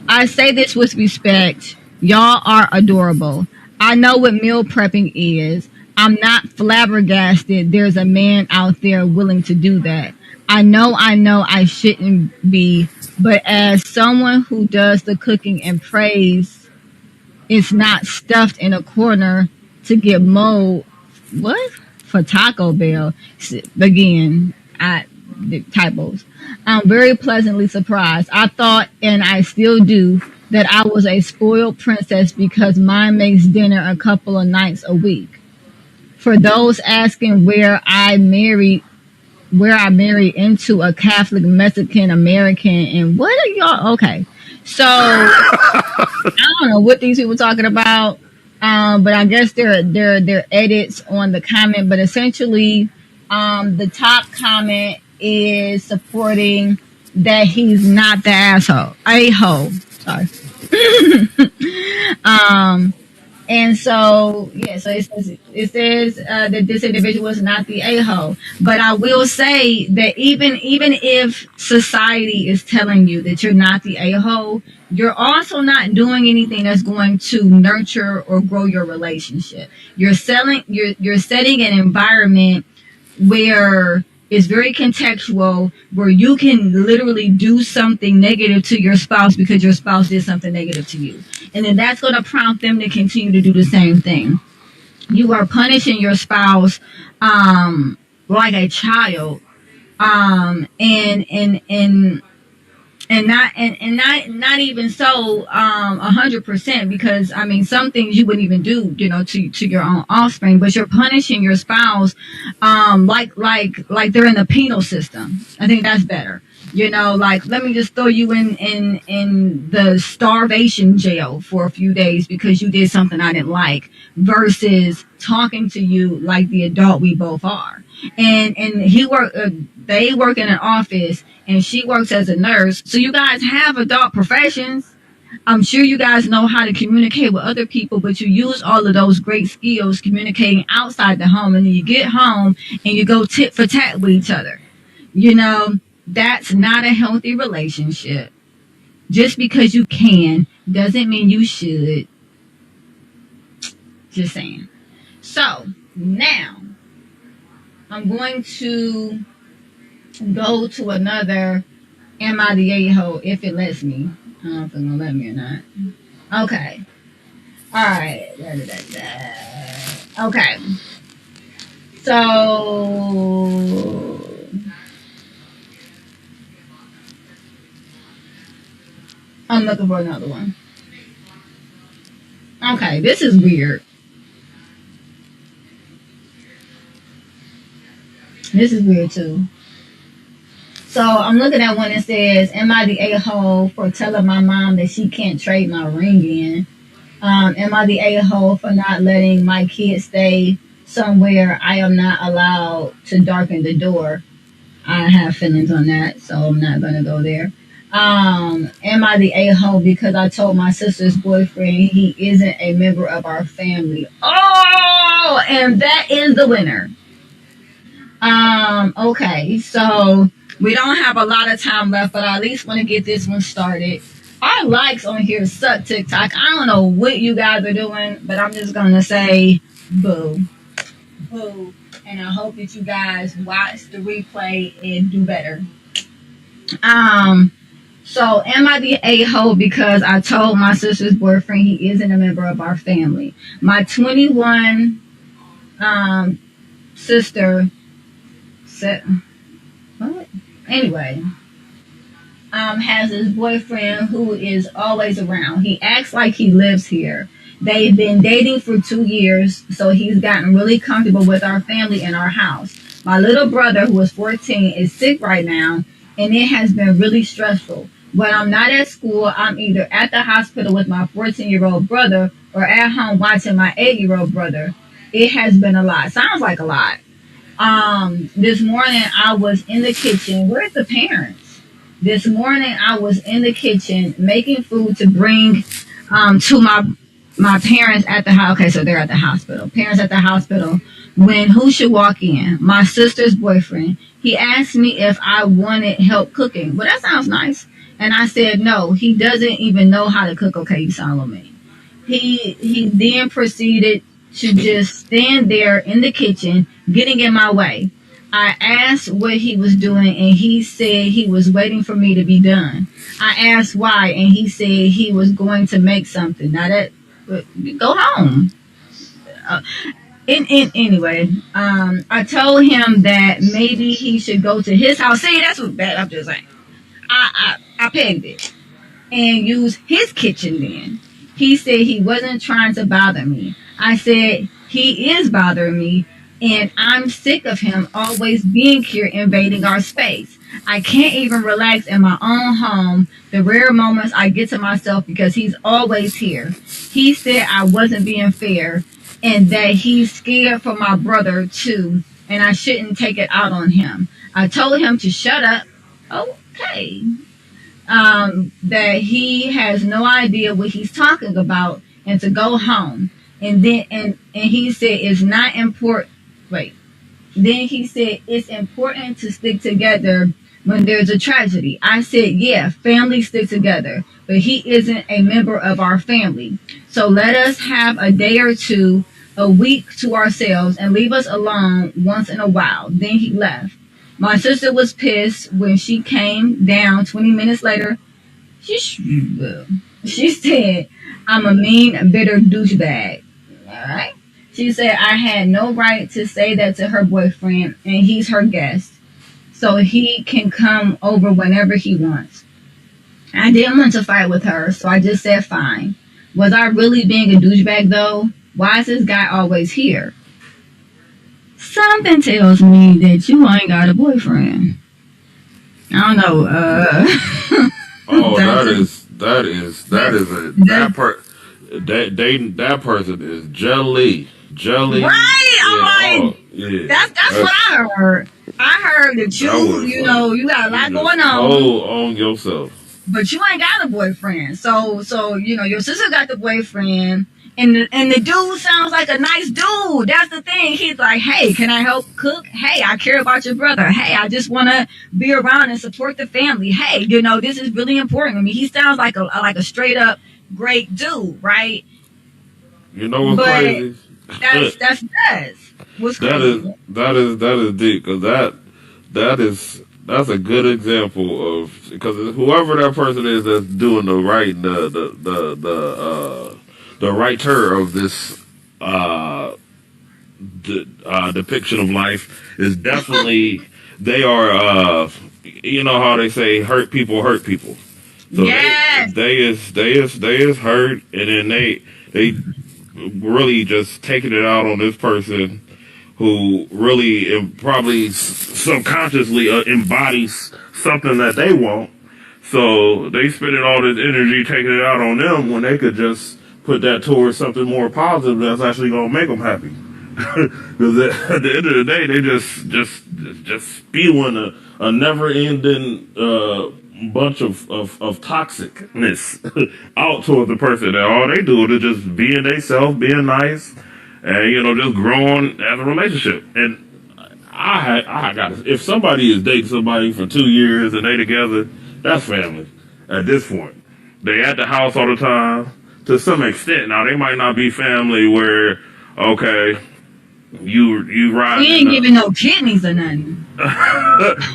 I say this with respect. Y'all are adorable. I know what meal prepping is. I'm not flabbergasted there's a man out there willing to do that. I know I shouldn't be, but as someone who does the cooking and prays, it's not stuffed in a corner to get mold. What? For Taco Bell. Again, typos. I'm very pleasantly surprised. I thought, and I still do, that I was a spoiled princess because mine makes dinner a couple of nights a week. For those asking where I married into a Catholic Mexican American, and what are y'all? Okay, so I don't know what these people talking about, but I guess they're edits on the comment. But essentially, the top comment is supporting that he's not the a-hole. Sorry. And so, yeah, so it says that this individual is not the a-hole. But I will say that even if society is telling you that you're not the a-hole, you're also not doing anything that's going to nurture or grow your relationship. You're setting an environment where It's very contextual where you can literally do something negative to your spouse because your spouse did something negative to you. And then that's going to prompt them to continue to do the same thing. You are punishing your spouse like a child. And not even so 100%, because I mean some things you wouldn't even do, to your own offspring, but you're punishing your spouse like they're in the penal system. I think that's better. Like, let me just throw you in the starvation jail for a few days because you did something I didn't like, versus talking to you like the adult we both are. And they work in an office and she works as a nurse. So you guys have adult professions. I'm sure you guys know how to communicate with other people, but you use all of those great skills communicating outside the home, and then you get home and you go tit for tat with each other. That's not a healthy relationship. Just because you can doesn't mean you should. Just saying. So now I'm going to go to another Am I the A-hole if it lets me. I don't know if it's going to let me or not. Okay. Alright. Okay. So I'm looking for another one. Okay, this is weird. This is weird too. So I'm looking at one that says, am I the a-hole for telling my mom that she can't trade my ring in? Am I the a-hole for not letting my kids stay somewhere I am not allowed to darken the door? I have feelings on that, so I'm not going to go there. Am I the a-hole because I told my sister's boyfriend he isn't a member of our family? Oh, and that is the winner. Okay, so we don't have a lot of time left, but I at least want to get this one started. Our likes on here suck, TikTok. I don't know what you guys are doing, but I'm just going to say boo. Boo. And I hope that you guys watch the replay and do better. So am I the a-hole because I told my sister's boyfriend he isn't a member of our family? My 21 sister said, what? Anyway, has his boyfriend who is always around. He acts like he lives here. They've been dating for 2 years, so he's gotten really comfortable with our family and our house. My little brother, who is 14, is sick right now, and it has been really stressful. When I'm not at school, I'm either at the hospital with my 14-year-old brother or at home watching my 8-year-old brother. It has been a lot. Sounds like a lot. This morning I was in the kitchen. Where's the parents? This morning I was in the kitchen making food to bring to my parents at the house. Okay, so they're at the hospital. Parents at the hospital. When who should walk in? My sister's boyfriend. He asked me if I wanted help cooking. Well, that sounds nice. And I said no. He doesn't even know how to cook. Okay, Solomon. He then proceeded to just stand there in the kitchen, getting in my way. I asked what he was doing, and he said he was waiting for me to be done. I asked why, and he said he was going to make something. Now that, go home. Anyway, I told him that maybe he should go to his house. See, that's what bad. I'm just saying. I pegged it and use his kitchen then. He said he wasn't trying to bother me. I said he is bothering me, and I'm sick of him always being here invading our space. I can't even relax in my own home the rare moments I get to myself because he's always here. He said I wasn't being fair and that he's scared for my brother too, and I shouldn't take it out on him. I told him to shut up. Okay. That he has no idea what he's talking about and to go home. And then and he said it's not important. Wait. Then he said it's important to stick together when there's a tragedy. I said, yeah, families stick together, but he isn't a member of our family. So let us have a day or two, a week to ourselves and leave us alone once in a while. Then he left. My sister was pissed when she came down 20 minutes later. She said, I'm a mean, bitter douchebag. All right. She said, I had no right to say that to her boyfriend, and he's her guest. So he can come over whenever he wants. I didn't want to fight with her, so I just said fine. Was I really being a douchebag, though? Why is this guy always here? Something tells me that you ain't got a boyfriend. I don't know. That person is jelly. Right? I'm like, yeah. That's what I heard. I heard that you got a lot going on. On yourself. But you ain't got a boyfriend. So your sister got the boyfriend. And the dude sounds like a nice dude. That's the thing. He's like, hey, can I help cook? Hey, I care about your brother. Hey, I just want to be around and support the family. Hey, this is really important to me. He sounds like a straight up great dude, right? You know what's crazy? That's what's crazy. That is deep, because that's a good example of, because whoever that person is that's doing the right the writer of this depiction of life is definitely they are you know how they say hurt people. So yes. they is hurt, and then they really just taking it out on this person who really probably subconsciously embodies something that they want. So they spending all this energy taking it out on them when they could just put that towards something more positive that's actually going to make them happy. Because at the end of the day, they just spewing a never-ending bunch of toxicness out towards the person. And all they do is just being themselves, being nice, and just growing as a relationship. And I got, if somebody is dating somebody for 2 years and they together, that's family. At this point, they at the house all the time. To some extent, now they might not be family where, okay, you ride. He ain't giving no kidneys or nothing.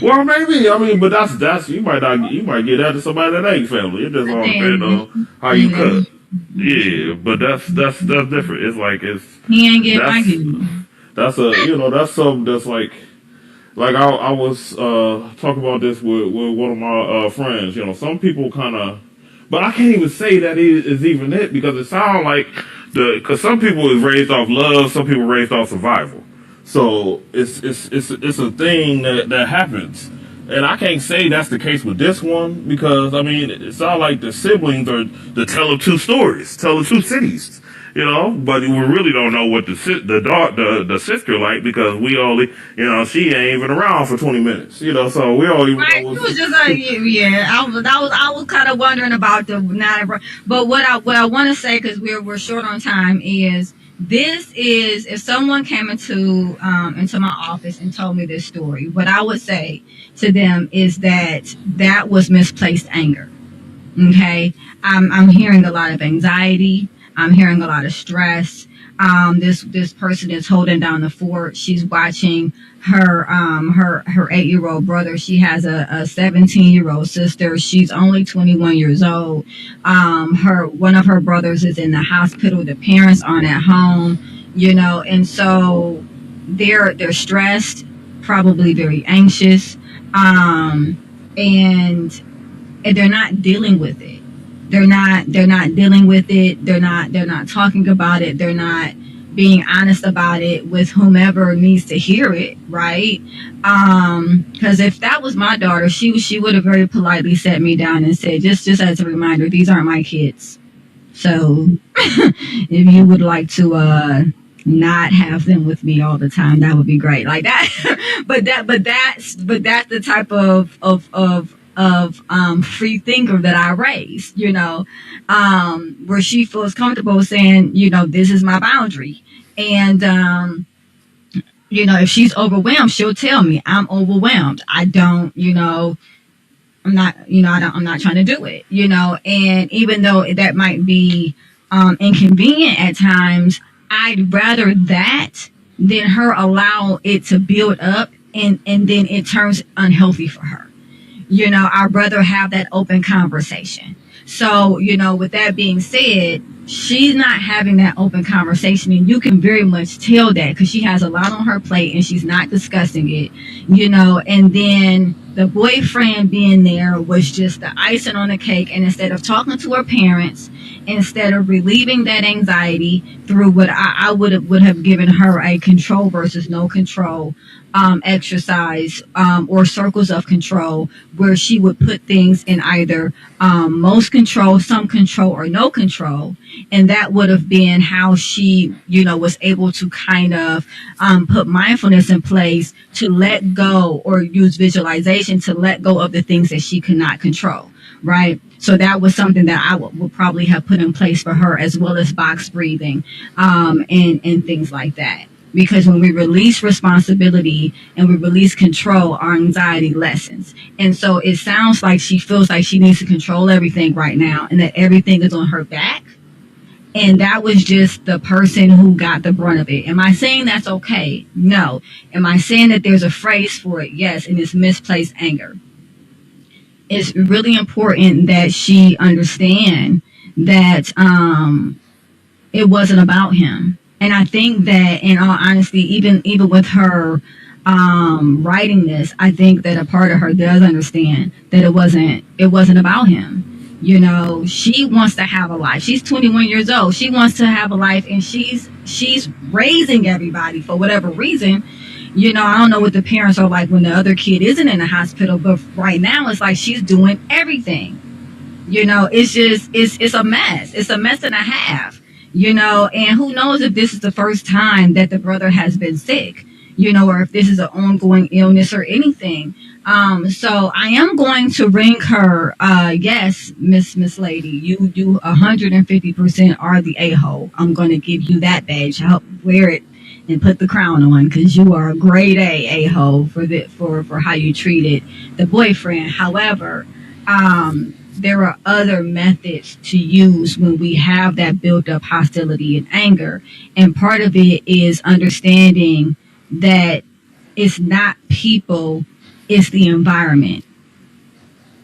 Well, maybe. I mean, but that's you might get that to somebody that ain't family. It just all depends on how you cut. Yeah, but that's different. It's like he ain't getting my kidneys. That's that's something that's like I was talking about this with one of my friends. Some people kind of. But I can't even say that is even it, because it sounds like because some people is raised off love, some people raised off survival. So it's a thing that happens, and I can't say that's the case with this one, because I mean it sounds like the siblings are the tell of two stories, tell of two cities. But we really don't know what the sister like, because we only, she ain't even around for 20 minutes, so we don't even know. It was just like, yeah, I was kind of wondering about but what I want to say, because we're short on time, is this is, if someone came into my office and told me this story, what I would say to them is that was misplaced anger. Okay. I'm hearing a lot of anxiety. I'm hearing a lot of stress. This person is holding down the fort. She's watching her 8-year-old brother. She has a 17-year-old sister. She's only 21 years old. One of her brothers is in the hospital. The parents aren't at home, and so they're stressed, probably very anxious, and they're not dealing with it. They're not dealing with it. They're not talking about it. They're not being honest about it with whomever needs to hear it, right? Because if that was my daughter, she would have very politely sat me down and said, just as a reminder, these aren't my kids. So if you would like to not have them with me all the time, that would be great. Like that. but that's the type of free thinker that I raised, where she feels comfortable saying, this is my boundary. And, if she's overwhelmed, she'll tell me I'm overwhelmed. I don't, I'm not trying to do it, and even though that might be, inconvenient at times, I'd rather that than her allow it to build up and then it turns unhealthy for her. I'd rather have that open conversation. So, with that being said, she's not having that open conversation, and you can very much tell that because she has a lot on her plate and she's not discussing it, and then the boyfriend being there was just the icing on the cake. And instead of talking to her parents, instead of relieving that anxiety through what I would have given her a control versus no control exercise, or circles of control, where she would put things in either most control, some control, or no control. And that would have been how she, was able to kind of put mindfulness in place to let go, or use visualization to let go of the things that she could not control. Right. So that was something that I would probably have put in place for her, as well as box breathing, and things like that. Because when we release responsibility and we release control, our anxiety lessens. And so it sounds like she feels like she needs to control everything right now, and that everything is on her back. And that was just the person who got the brunt of it. Am I saying that's okay? No. Am I saying that there's a phrase for it? Yes. And it's misplaced anger. It's really important that she understand that it wasn't about him. And I think that, in all honesty, even with her writing this, I think that a part of her does understand that it wasn't about him. She wants to have a life. She's 21 years old. She wants to have a life, and she's raising everybody for whatever reason. I don't know what the parents are like when the other kid isn't in the hospital, but right now it's like she's doing everything. It's just, it's a mess. It's a mess and a half. And who knows if this is the first time that the brother has been sick, or if this is an ongoing illness or anything. So I am going to ring her. Yes, Miss Lady, you 150% are the a-hole. I'm going to give you that badge. I hope wear it and put the crown on, because you are a grade a-hole for how you treated the boyfriend. However, there are other methods to use when we have that built up hostility and anger. And part of it is understanding that it's not people, it's the environment.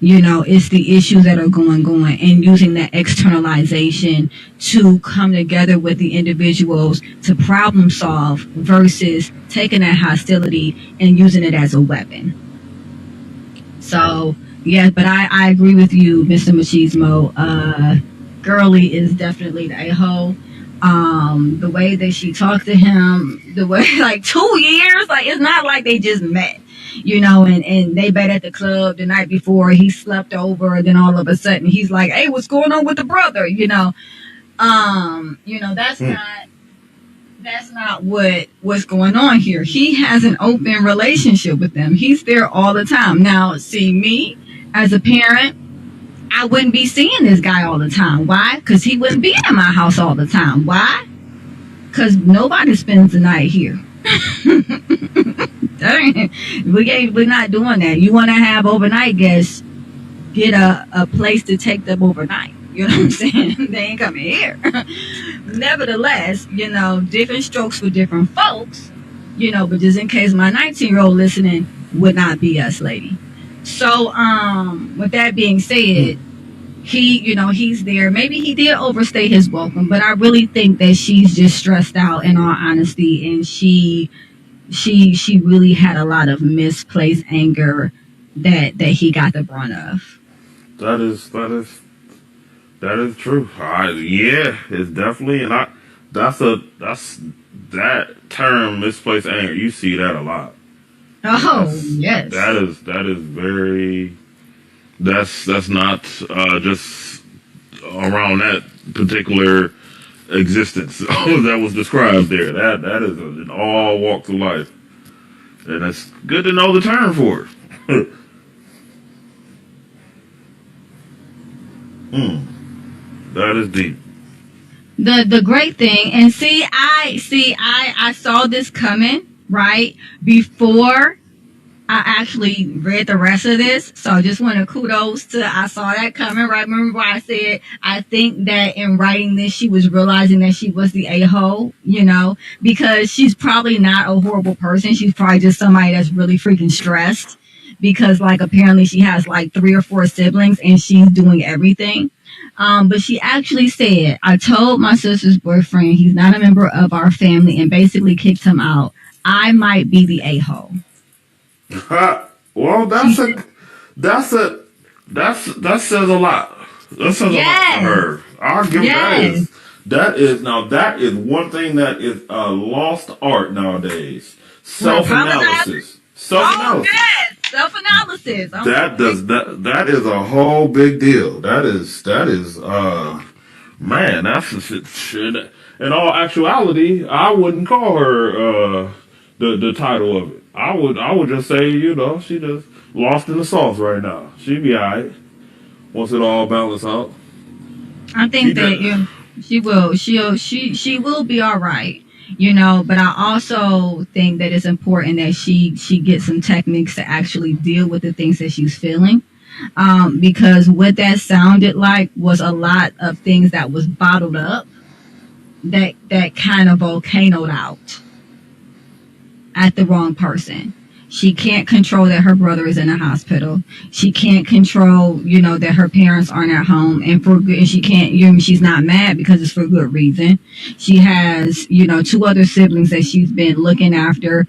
It's the issues that are going, and using that externalization to come together with the individuals to problem solve versus taking that hostility and using it as a weapon. So, yeah, but I agree with you, Mr. Machismo. Girly is definitely the a-hole. The way that she talked to him, the way, like 2 years, like it's not like they just met, and they met at the club the night before. He slept over, and then all of a sudden he's like, hey, what's going on with the brother? That's not what's going on here. He has an open relationship with them. He's there all the time. Now, see, me as a parent, I wouldn't be seeing this guy all the time. Why? Because he wouldn't be in my house all the time. Why? Because nobody spends the night here. We're not doing that. You want to have overnight guests, get a place to take them overnight. You know what I'm saying? They ain't coming here. Nevertheless, different strokes for different folks, but just in case my 19-year-old listening would not be us, lady. So, with that being said, he's there. Maybe he did overstay his welcome, but I really think that she's just stressed out, in all honesty, and she really had a lot of misplaced anger that he got the brunt of. That is true. Yeah, it's definitely, and that's that term, misplaced anger. You see that a lot. Oh, yes. That is very. That's not just around that particular existence that was described there. That is in all walks of life, and it's good to know the term for it. That is deep. The great thing, and I saw this coming right before I actually read the rest of this, so I just want to kudos to. I saw that coming. Right? Remember, I said I think that in writing this, she was realizing that she was the a-hole, because she's probably not a horrible person. She's probably just somebody that's really freaking stressed because, like, apparently she has like 3 or 4 siblings and she's doing everything. But she actually said, "I told my sister's boyfriend he's not a member of our family and basically kicked him out. I might be the a-hole." Well, that says a lot. That says a lot to her. I'll give that is one thing that is a lost art nowadays. Self-analysis. Self-analysis. That is a whole big deal. That is man, that's the shit. In all actuality, I wouldn't call her the title of it. I would just say, she just lost in the sauce right now. She'd be alright once it all balances out. I think she will be alright. But I also think that it's important that she gets some techniques to actually deal with the things that she's feeling. Because what that sounded like was a lot of things that was bottled up that kind of volcanoed out at the wrong person. She can't control that her brother is in a hospital. She can't control, that her parents aren't at home, and she can't. She's not mad because it's for good reason. She has, 2 other siblings that she's been looking after.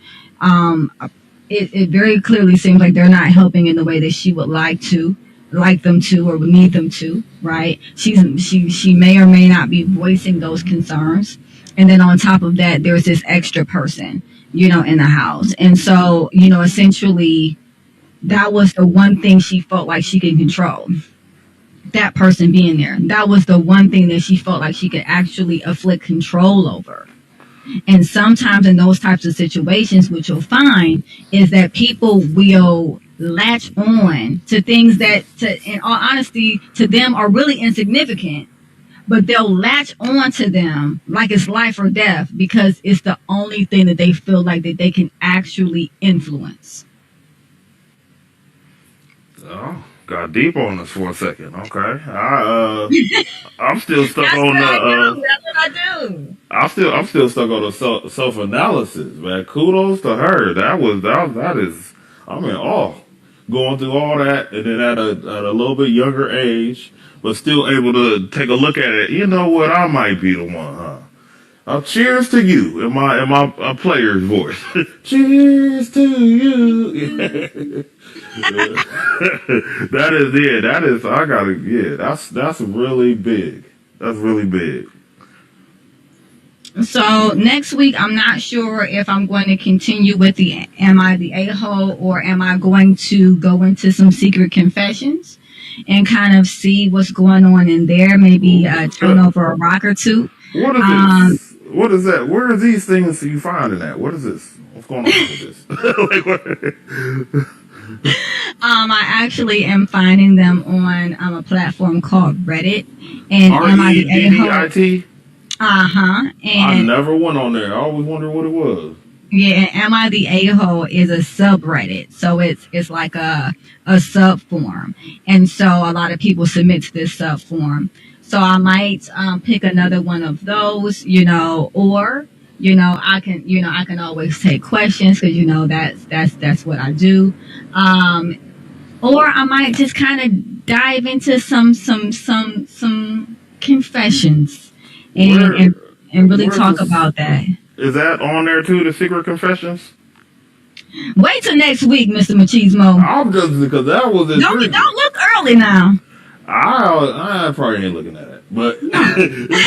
It very clearly seems like they're not helping in the way that she would like them to, or would need them to. Right? She may or may not be voicing those concerns, and then on top of that, there's this extra person, in the house. And so, essentially, that was the one thing she felt like she could control. That person being there. That was the one thing that she felt like she could actually afflict control over. And sometimes in those types of situations, what you'll find is that people will latch on to things that, in all honesty, to them are really insignificant. But they'll latch on to them like it's life or death because it's the only thing that they feel like that they can actually influence. Oh, got deep on us for a second. Okay, I'm still stuck on the. That's what I do. I'm still stuck on the self-analysis, man. Kudos to her. That is. I'm in awe. Going through all that, and then at a little bit younger age. But still able to take a look at it. You know what? I might be the one, huh? Cheers to you in my player's voice. Cheers to you. That is. I gotta. Yeah, that's really big. That's really big. So next week, I'm not sure if I'm going to continue with the "Am I the a-hole" or am I going to go into some secret confessions and kind of see what's going on in there, maybe turn over a rock or two. What is this? What is that? Where are these things you finding that? What is this? What's going on with this? I actually am finding them on a platform called Reddit. And REDDIT? And I never went on there. I always wondered what it was. Yeah, and Am I the A-hole is a subreddit. So it's like a sub forum. And so a lot of people submit to this sub forum. So I might pick another one of those, or I can always take questions because that's what I do. Or I might just kind of dive into some confessions and really talk about that. Is that on there too, the secret confessions? Wait till next week, Mr. Machismo. I'm just because that was don't look early now. I probably ain't looking at it, but it's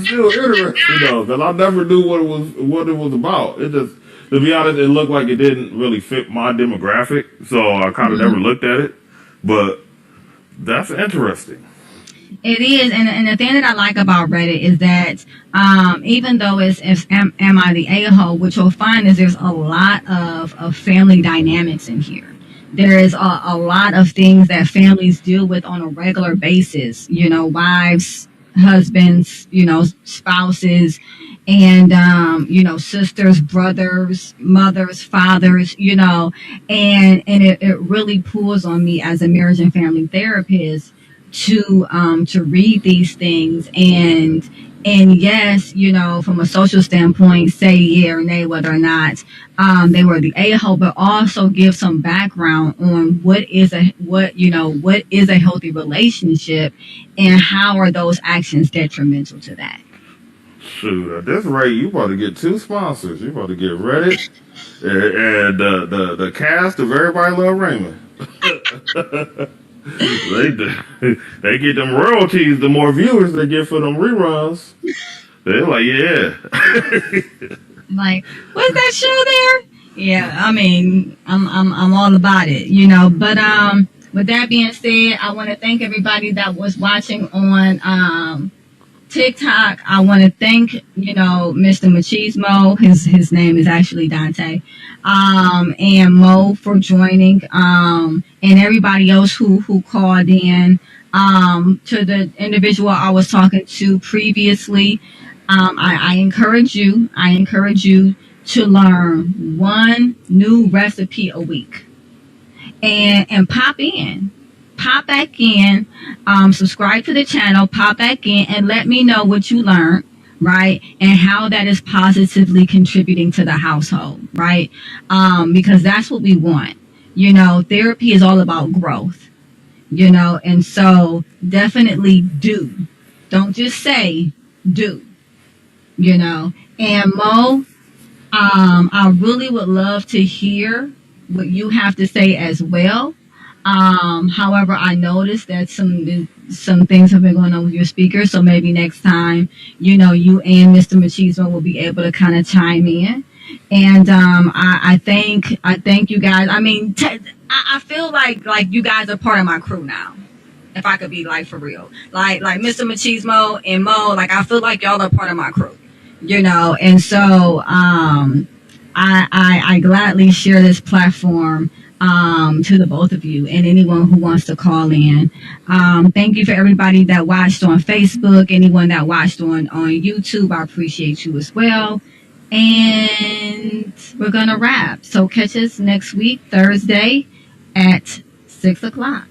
still interesting though, because I never knew what it was about. It just, to be honest, it looked like it didn't really fit my demographic, so I kind of never looked at it. But that's interesting. It is, and the thing that I like about Reddit is that even though it's am I the a-hole, what you'll find is there's a lot of family dynamics in here. There is a lot of things that families deal with on a regular basis. Wives husbands, spouses, and sisters, brothers, mothers, fathers, and it really pulls on me as a marriage and family therapist to read these things and yes, from a social standpoint, say yeah or nay whether or not they were the a-hole, but also give some background on what is a healthy relationship and how are those actions detrimental to that. Shoot, at this rate, you about to get 2 sponsors. You about to get Reddit and the cast of Everybody Love Raymond. They get them royalties the more viewers they get for them reruns. They're like, yeah. Like, what's that show there? Yeah, I mean, I'm all about it, But with that being said, I want to thank everybody that was watching on TikTok. I want to thank, Mr. Machismo. His name is actually Dante. And Mo for joining. And everybody else who called in. To the individual I was talking to previously. I encourage you to learn one new recipe a week and pop back in, subscribe to the channel, pop back in and let me know what you learned, right? And how that is positively contributing to the household, right? Because that's what we want. Therapy is all about growth, and so definitely don't just say do. And Mo, I really would love to hear what you have to say as well. However, I noticed that some things have been going on with your speaker, so maybe next time, you and Mr. Machismo will be able to kind of chime in. And I thank you guys. I mean, I feel like you guys are part of my crew now. If I could be for real, like Mr. Machismo and Mo, I feel like y'all are part of my crew. And so I gladly share this platform to the both of you and anyone who wants to call in. Thank you for everybody that watched on Facebook, anyone that watched on YouTube. I appreciate you as well. And we're gonna wrap. So catch us next week, Thursday at 6 o'clock.